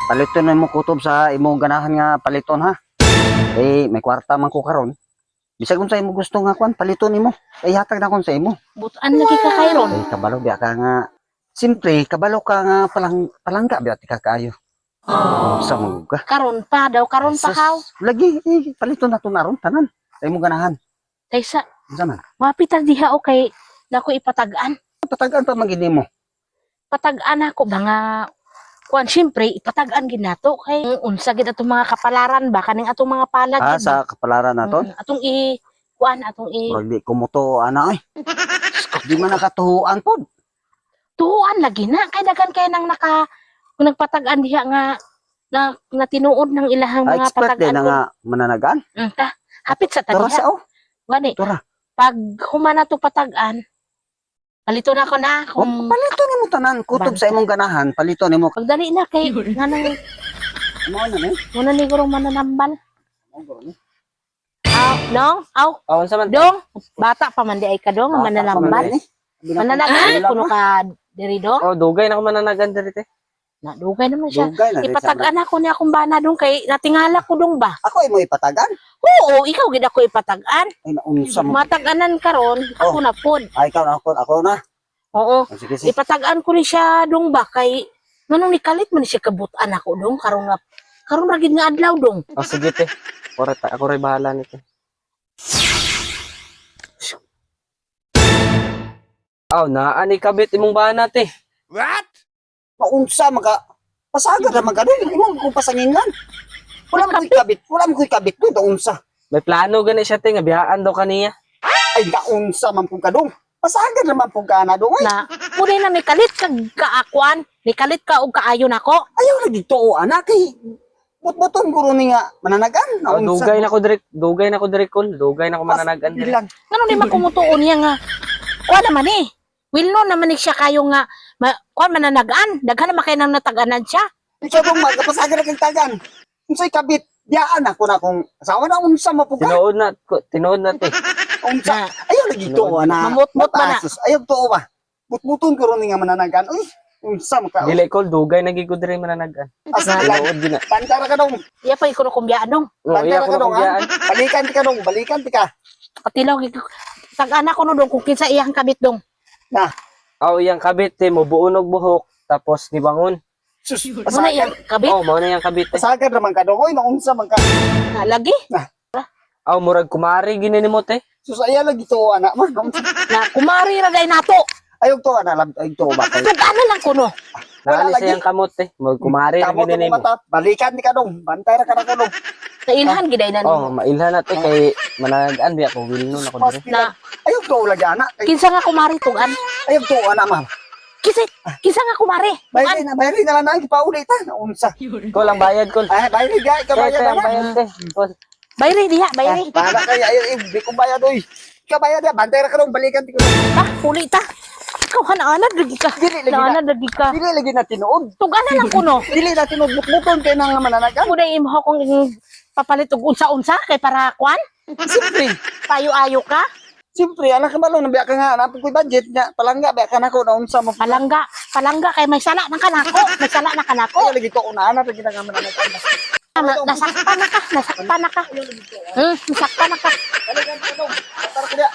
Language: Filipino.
paliton na mo kutob sa imong ganahan nga paliton ha. Eh may kwarta man ko karon. Bisag kung sa imo gusto nga kwan paliton nimo. Ay hatag na kon sa imo. Butan lagi ka kayron. Ay kabalo biya ka nga. Simpre kabalo ka nga palangga biya ti ka kaayo. Oh, sa mo ka. Karon pa daw, karon pa Sus, haw. Lagi paliton na to naron tanan. Sa imong ganahan. Kaysa, Unsa man? mapital diha o kay nako ipatagaan. Patagan pa magini mo. Patagaan ako ba nga kuan syempre ipatagaan gid nato kay unsa gid atong mga kapalaran ba kaning atong mga palad Ah, gid ba? sa kapalaran naton. Atong i kuan atong i Murag di kumuto ana ay. Di man nakatuhuan pod. tuhuan lagi na kay daghan kay nang nagpatagaan diha nga tinuod ng ilahang mga Expert din patagaan. nga mananagan. Ta, hapit sa Tora tadiha. sa oh. Gani, Tora. pag humana to patagaan, palito na ko na Oh, kung palito nimo tanan kutob Banta. sa imong ganahan, palito nimo. pagdali na kay nganang Mo na ni. muna ni gurong mananambal. Dong, aw, Oh, unsa man? dong, bata pa man di ay ka dong, nga mananambal. Mananagan kuno ka diri dong. Oh, dugay na ko mananagan diri te. Nadugay naman siya. Dugay na rin sa- Ipatagan ako niya akong bana dong kay natingala ko dong ba. Ako imo ipatagan. Oo, ikaw gid ako ipatagan. Ay naunsa mo. Mataganan karon ako na pod. Ay ikaw na ako na. Oo, Oh, sige sige. ipatagaan ko ni siya dong ba kay nganong nikalit man ni siya kabutan ako dong karon ra gid nga adlaw dong. Oh, sige te. Ako rin bahala nito. Oh, naani kabit imong bana te. Maunsa maka pasagad ra magano imo ko pasangingan. Wala man ko'y kabit, wala man ko'y kabit do unsa. May plano gani siya te nga biyaan daw kaniya. Ay naunsa man pug kadong. Pasagad ra man pug kana dong. Ay Na muna na nikalit kag kaakuan, nikalit ka og kaayon ako. ayaw lagi tuo anak kay butbuton guro ni nga mananagan. Oh, dugay na ko diri kol. Dugay na ko mananagan diri. Bilang. Ngano di man kumutuon niya nga kuan naman eh. Wilno naman ni siya kayo nga kuan mananagaan, daghan naman kay nang nataganan siya. Ikaw dong magpasagad kag tagan. Unsay kabit? Diyaan ako na kung asawa na unsa mo pug Tinuod na te. unsa. Ayaw lagi tuo ana. Mamutmut ba na? Matasos. Ayaw tuo ba? Butbuton guro ni nga mananagan. Uy, unsa mo ka? Dili kol dugay na gid ko diri mananagan. Asa lang. Tinuod gina. Bantara ka dong. Iya pa ikuno kumbiyaan dong. Oh, iya Bantara ko ka na dong. ha? kumbiyaan. Balikan ti ka dong, balikan ti ka. Patilaw gid tag-ana ko no dong kung kinsa iyang kabit dong. Na, Oh, iyang kabit te mo buon og buhok tapos nibangon. sus, Muna pasagad. iyang kabit. Oh, mao na iyang kabit te. Pasagad naman ka dong. Uy, naunsa man ka. Lagi Oh, murag kumari gini nimo te. Sus, ayaw lagi tuo ana. Man, naunsa. na kumari ra day nato. Ayaw tuo ana. Ayaw tuo ba kayo? Tag-ana lang kuno. Wala Naani lagi. sa iyang kamot te. Murag kumari ra Kamot gini mo nimo. mata. Balikan ti ka dong. Bantay ra ka na ko dong. Nailhan gid ay na Oh, nimo. mailhan na te kay mananagan biya ko wilno na ko diri. Na Ayaw tuo lagi ana. kinsa nga kumari tugan. Ayaw tuo ana ma'am. Kinsa nga kumari. Bayari na lang na ipaulit ha. Naunsa. Ko lang bayad ko. Ay, bayari ga. Ikaw Te, bayad ang na. bayad te. Kol. Bayri diha, bayri. Bahala kayo. Ayaw, di ko bayad oy. Ikaw bayad na. Bantay ra ka dong. Balikan ti ka dong. Ta, huli ta. Ikaw hana-ana lagi ka. Dili lagi na. Hana lagi ka. Dili lagi na tinuod. Tugana lang kuno. Dili na tinuod-buton kay nang mananagan. Muna imho kong papalit og unsa-unsa kay para kwan. Siyempre. Payo-ayo ka. Siyempre, anak ka balong, nabiya ka nga, napag ko'y budget nga, palangga, biya ka na ko, naunsa mo. Palangga kay may sala na kanako. May sala na kanako. Ayaw lagi to, unahan na, lagi na nga mananagan. Nasakpan na ka. Nasakpan na ka. Nasakpan na ka. Balikan ti ka dong. Bantay ra ka diya.